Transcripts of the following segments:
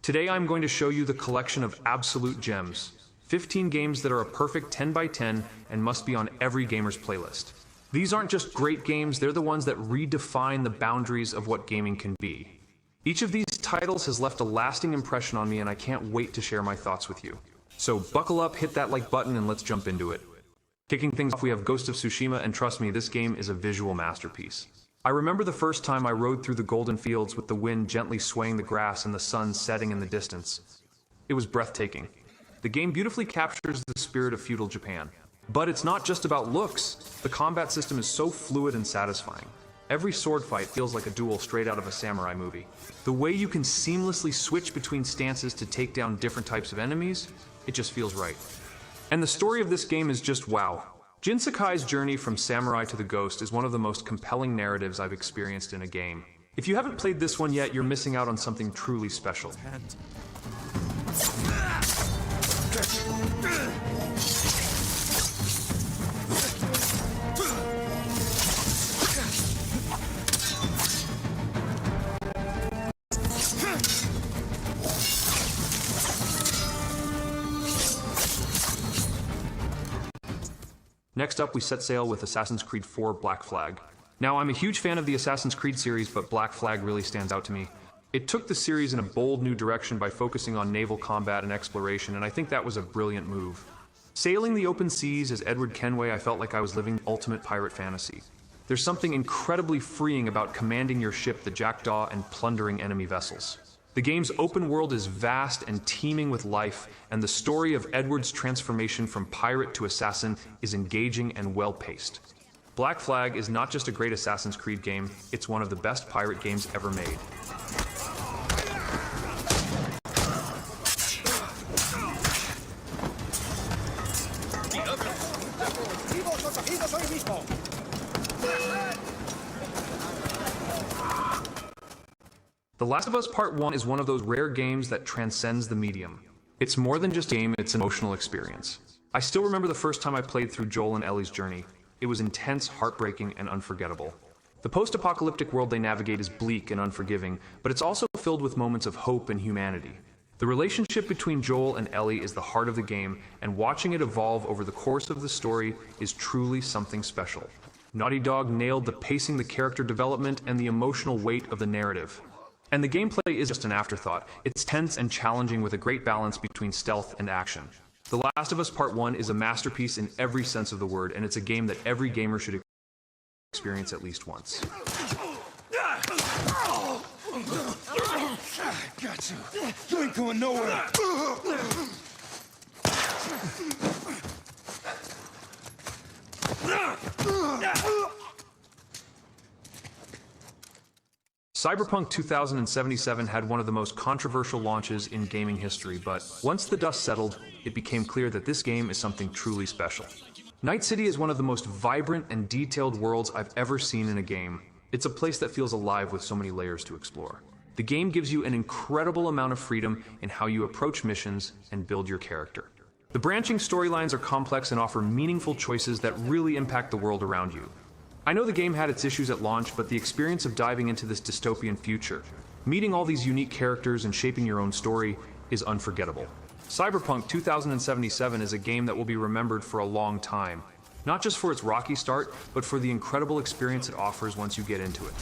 Today I'm going to show you the collection of absolute gems. 15 games that are a perfect 10 by 10 and must be on every gamer's playlist. These aren't just great games, they're the ones that redefine the boundaries of what gaming can be. Each of these titles has left a lasting impression on me and I can't wait to share my thoughts with you. So buckle up, hit that like button, and let's jump into it. Kicking things off, we have Ghost of Tsushima, and trust me, this game is a visual masterpiece. I remember the first time I rode through the golden fields with the wind gently swaying the grass and the sun setting in the distance. It was breathtaking. The game beautifully captures the spirit of feudal Japan. But it's not just about looks. The combat system is so fluid and satisfying. Every sword fight feels like a duel straight out of a samurai movie. The way you can seamlessly switch between stances to take down different types of enemies, it just feels right. And the story of this game is just wow. Jin Sakai's journey from samurai to the ghost is one of the most compelling narratives I've experienced in a game. If you haven't played this one yet, you're missing out on something truly special. Next up, we set sail with Assassin's Creed 4 Black Flag. Now, I'm a huge fan of the Assassin's Creed series, but Black Flag really stands out to me. It took the series in a bold new direction by focusing on naval combat and exploration, and I think that was a brilliant move. Sailing the open seas as Edward Kenway, I felt like I was living ultimate pirate fantasy. There's something incredibly freeing about commanding your ship, the Jackdaw, and plundering enemy vessels. The game's open world is vast and teeming with life, and the story of Edward's transformation from pirate to assassin is engaging and well-paced. Black Flag is not just a great Assassin's Creed game, it's one of the best pirate games ever made. The Last of Us Part 1 is one of those rare games that transcends the medium. It's more than just a game, it's an emotional experience. I still remember the first time I played through Joel and Ellie's journey. It was intense, heartbreaking, and unforgettable. The post-apocalyptic world they navigate is bleak and unforgiving, but it's also filled with moments of hope and humanity. The relationship between Joel and Ellie is the heart of the game, and watching it evolve over the course of the story is truly something special. Naughty Dog nailed the pacing, the character development, and the emotional weight of the narrative. And the gameplay is just an afterthought. It's tense and challenging with a great balance between stealth and action. The Last of Us Part 1 is a masterpiece in every sense of the word, and it's a game that every gamer should experience at least once. Got you. You ain't going nowhere. Cyberpunk 2077 had one of the most controversial launches in gaming history, but once the dust settled, it became clear that this game is something truly special. Night City is one of the most vibrant and detailed worlds I've ever seen in a game. It's a place that feels alive with so many layers to explore. The game gives you an incredible amount of freedom in how you approach missions and build your character. The branching storylines are complex and offer meaningful choices that really impact the world around you. I know the game had its issues at launch, but the experience of diving into this dystopian future, meeting all these unique characters and shaping your own story, is unforgettable. Cyberpunk 2077 is a game that will be remembered for a long time, not just for its rocky start, but for the incredible experience it offers once you get into it.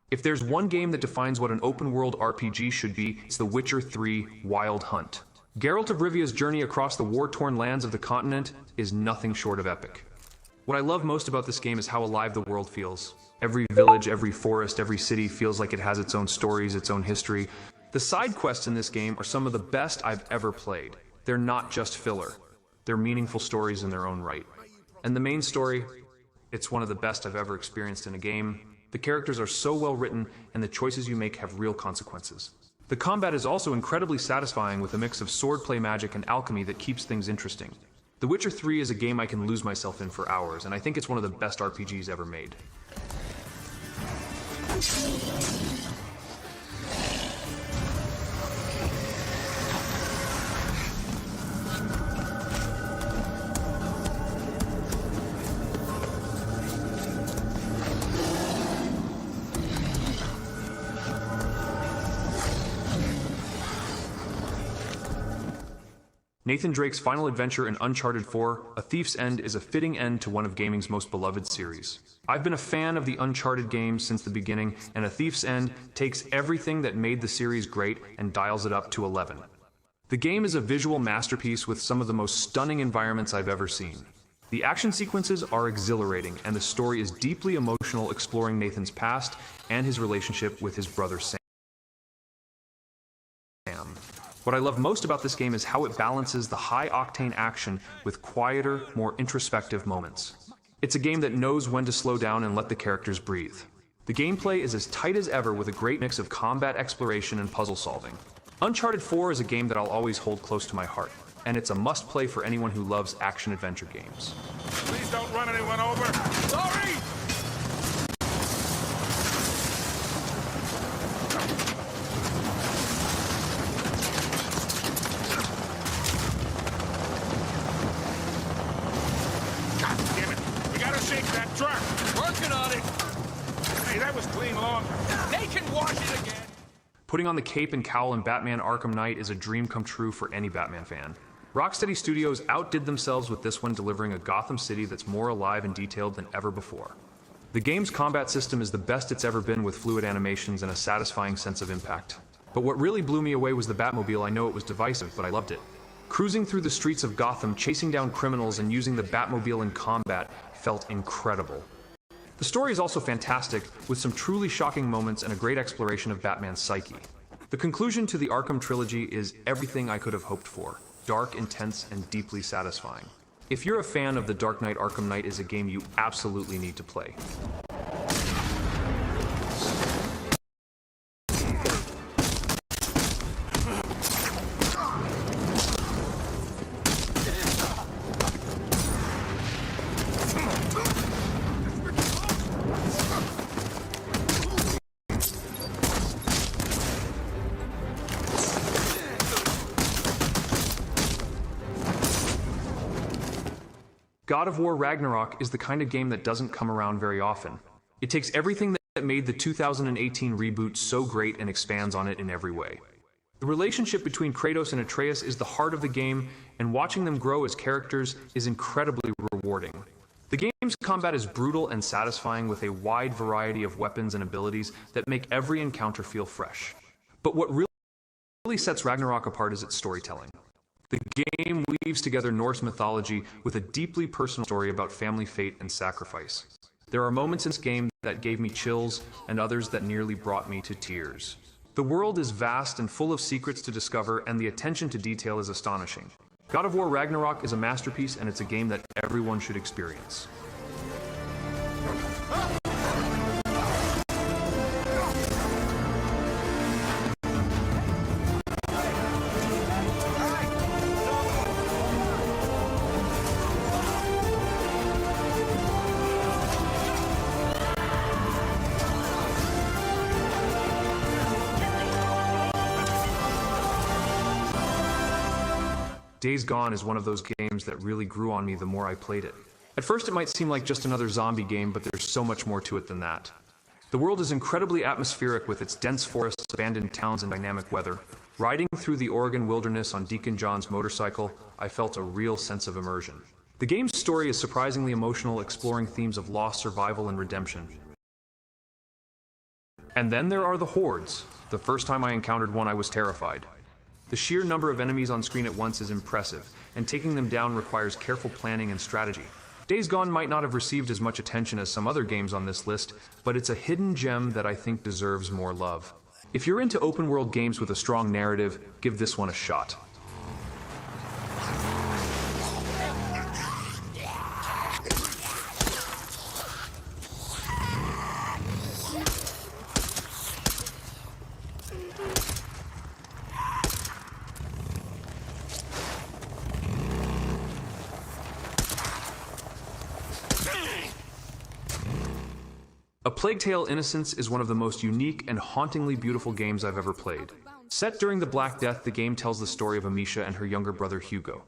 If there's one game that defines what an open-world RPG should be, it's The Witcher 3: Wild Hunt. Geralt of Rivia's journey across the war-torn lands of the continent is nothing short of epic. What I love most about this game is how alive the world feels. Every village, every forest, every city feels like it has its own stories, its own history. The side quests in this game are some of the best I've ever played. They're not just filler. They're meaningful stories in their own right. And the main story, it's one of the best I've ever experienced in a game. The characters are so well written, and the choices you make have real consequences. The combat is also incredibly satisfying with a mix of swordplay magic and alchemy that keeps things interesting. The Witcher 3 is a game I can lose myself in for hours, and I think it's one of the best RPGs ever made. Nathan Drake's final adventure in Uncharted 4, A Thief's End, is a fitting end to one of gaming's most beloved series. I've been a fan of the Uncharted games since the beginning, and A Thief's End takes everything that made the series great and dials it up to 11. The game is a visual masterpiece with some of the most stunning environments I've ever seen. The action sequences are exhilarating, and the story is deeply emotional, exploring Nathan's past and his relationship with his brother Sam. What I love most about this game is how it balances the high-octane action with quieter, more introspective moments. It's a game that knows when to slow down and let the characters breathe. The gameplay is as tight as ever with a great mix of combat exploration and puzzle solving. Uncharted 4 is a game that I'll always hold close to my heart, and it's a must-play for anyone who loves action-adventure games. Please don't run anyone over. Sorry! God damn it! We gotta shake that truck. Working on it. Hey, that was clean longer. They can wash it again. Putting on the cape and cowl in Batman Arkham Knight is a dream come true for any Batman fan. Rocksteady Studios outdid themselves with this one, delivering a Gotham City that's more alive and detailed than ever before. The game's combat system is the best it's ever been, with fluid animations and a satisfying sense of impact. But what really blew me away was the Batmobile. I know it was divisive, but I loved it. Cruising through the streets of Gotham, chasing down criminals, and using the Batmobile in combat felt incredible. The story is also fantastic, with some truly shocking moments and a great exploration of Batman's psyche. The conclusion to the Arkham trilogy is everything I could have hoped for: dark, intense, and deeply satisfying. If you're a fan of The Dark Knight, Arkham Knight is a game you absolutely need to play. God of War Ragnarok is the kind of game that doesn't come around very often. It takes everything that made the 2018 reboot so great and expands on it in every way. The relationship between Kratos and Atreus is the heart of the game, and watching them grow as characters is incredibly rewarding. The game's combat is brutal and satisfying, with a wide variety of weapons and abilities that make every encounter feel fresh. But what really sets Ragnarok apart is its storytelling. The game weaves together Norse mythology with a deeply personal story about family fate and sacrifice. There are moments in this game that gave me chills, and others that nearly brought me to tears. The world is vast and full of secrets to discover, and the attention to detail is astonishing. God of War Ragnarok is a masterpiece, and it's a game that everyone should experience. Days Gone is one of those games that really grew on me the more I played it. At first it might seem like just another zombie game, but there's so much more to it than that. The world is incredibly atmospheric, with its dense forests, abandoned towns, and dynamic weather. Riding through the Oregon wilderness on Deacon John's motorcycle, I felt a real sense of immersion. The game's story is surprisingly emotional, exploring themes of loss, survival, and redemption. And then there are the hordes. The first time I encountered one, I was terrified. The sheer number of enemies on screen at once is impressive, and taking them down requires careful planning and strategy. Days Gone might not have received as much attention as some other games on this list, but it's a hidden gem that I think deserves more love. If you're into open-world games with a strong narrative, give this one a shot. A Plague Tale: Innocence is one of the most unique and hauntingly beautiful games I've ever played. Set during the Black Death, the game tells the story of Amisha and her younger brother Hugo.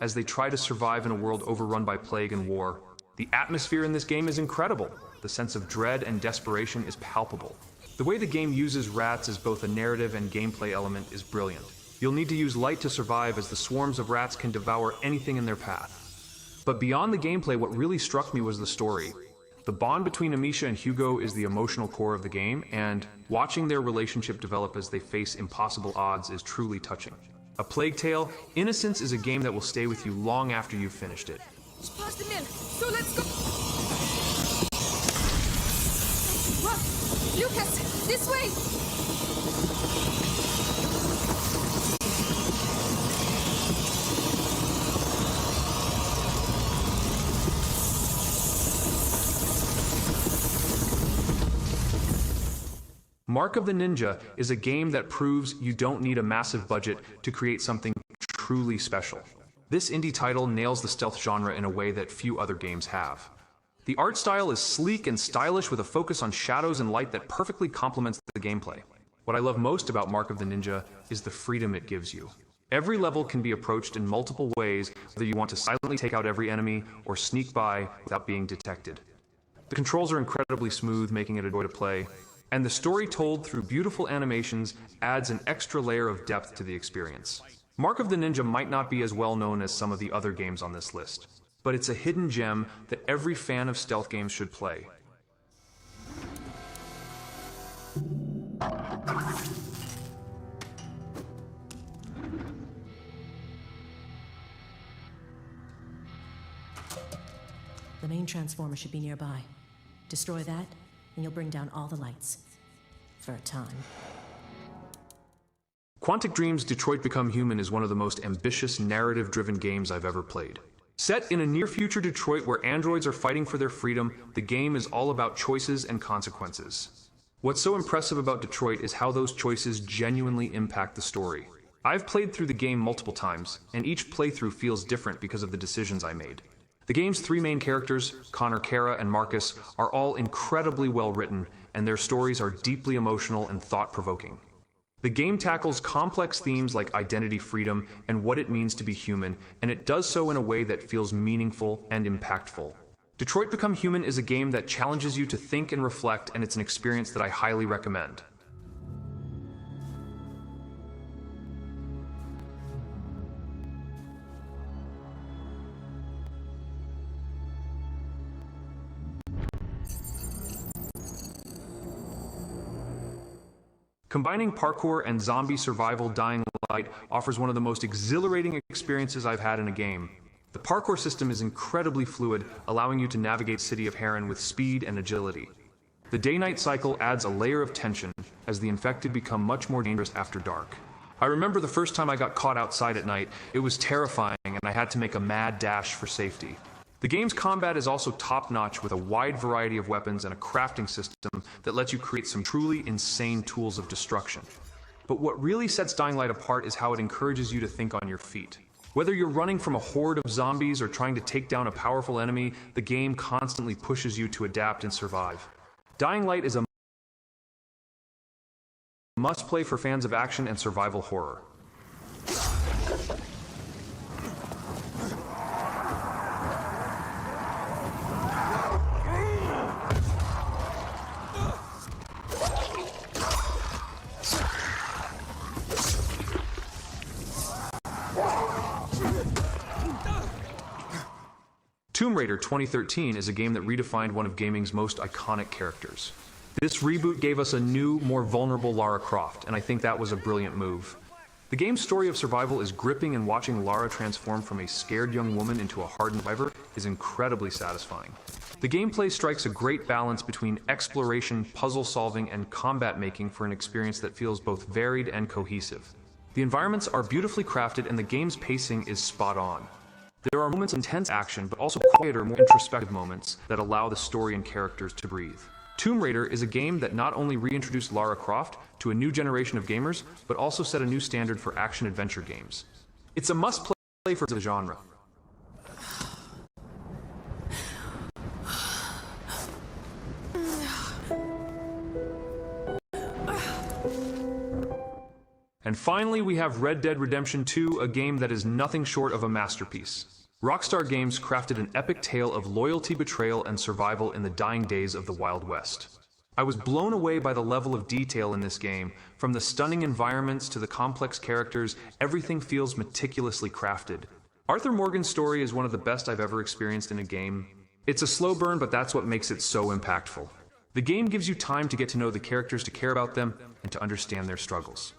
As they try to survive in a world overrun by plague and war, the atmosphere in this game is incredible. The sense of dread and desperation is palpable. The way the game uses rats as both a narrative and gameplay element is brilliant. You'll need to use light to survive, as the swarms of rats can devour anything in their path. But beyond the gameplay, what really struck me was the story. The bond between Amisha and Hugo is the emotional core of the game, and watching their relationship develop as they face impossible odds is truly touching. A Plague Tale: Innocence is a game that will stay with you long after you've finished it. Just passed him in, so let's go. Run! Lucas, this way! Mark of the Ninja is a game that proves you don't need a massive budget to create something truly special. This indie title nails the stealth genre in a way that few other games have. The art style is sleek and stylish, with a focus on shadows and light that perfectly complements the gameplay. What I love most about Mark of the Ninja is the freedom it gives you. Every level can be approached in multiple ways, whether you want to silently take out every enemy or sneak by without being detected. The controls are incredibly smooth, making it a joy to play, and the story told through beautiful animations adds an extra layer of depth to the experience. Mark of the Ninja might not be as well known as some of the other games on this list, but it's a hidden gem that every fan of stealth games should play. The main transformer should be nearby. Destroy that, and you'll bring down all the lights. For a time. Quantic Dream's Detroit Become Human is one of the most ambitious, narrative-driven games I've ever played. Set in a near-future Detroit where androids are fighting for their freedom, the game is all about choices and consequences. What's so impressive about Detroit is how those choices genuinely impact the story. I've played through the game multiple times, and each playthrough feels different because of the decisions I made. The game's three main characters, Connor, Kara, and Marcus, are all incredibly well written, and their stories are deeply emotional and thought-provoking. The game tackles complex themes like identity, freedom, and what it means to be human, and it does so in a way that feels meaningful and impactful. Detroit Become Human is a game that challenges you to think and reflect, and it's an experience that I highly recommend. Combining parkour and zombie survival, Dying Light offers one of the most exhilarating experiences I've had in a game. The parkour system is incredibly fluid, allowing you to navigate City of Heron with speed and agility. The day-night cycle adds a layer of tension, as the infected become much more dangerous after dark. I remember the first time I got caught outside at night. It was terrifying, and I had to make a mad dash for safety. The game's combat is also top-notch, with a wide variety of weapons and a crafting system that lets you create some truly insane tools of destruction. But what really sets Dying Light apart is how it encourages you to think on your feet. Whether you're running from a horde of zombies or trying to take down a powerful enemy, the game constantly pushes you to adapt and survive. Dying Light is a must-play for fans of action and survival horror. Tomb Raider 2013 is a game that redefined one of gaming's most iconic characters. This reboot gave us a new, more vulnerable Lara Croft, and I think that was a brilliant move. The game's story of survival is gripping, and watching Lara transform from a scared young woman into a hardened survivor is incredibly satisfying. The gameplay strikes a great balance between exploration, puzzle solving, and combat making for an experience that feels both varied and cohesive. The environments are beautifully crafted, and the game's pacing is spot on. There are moments of intense action, but also quieter, more introspective moments that allow the story and characters to breathe. Tomb Raider is a game that not only reintroduced Lara Croft to a new generation of gamers, but also set a new standard for action-adventure games. It's a must-play for the genre. And finally, we have Red Dead Redemption 2, a game that is nothing short of a masterpiece. Rockstar Games crafted an epic tale of loyalty, betrayal, and survival in the dying days of the Wild West. I was blown away by the level of detail in this game. From the stunning environments to the complex characters, everything feels meticulously crafted. Arthur Morgan's story is one of the best I've ever experienced in a game. It's a slow burn, but that's what makes it so impactful. The game gives you time to get to know the characters, to care about them, and to understand their struggles.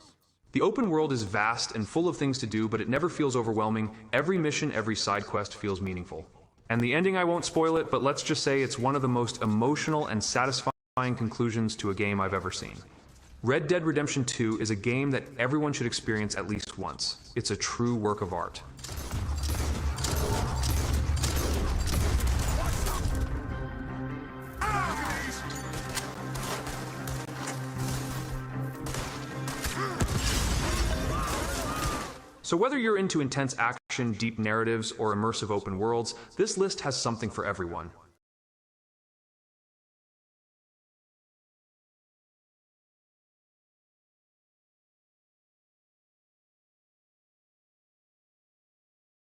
The open world is vast and full of things to do, but it never feels overwhelming. Every mission, every side quest feels meaningful. And the ending, I won't spoil it, but let's just say it's one of the most emotional and satisfying conclusions to a game I've ever seen. Red Dead Redemption 2 is a game that everyone should experience at least once. It's a true work of art. So whether you're into intense action, deep narratives, or immersive open worlds, this list has something for everyone.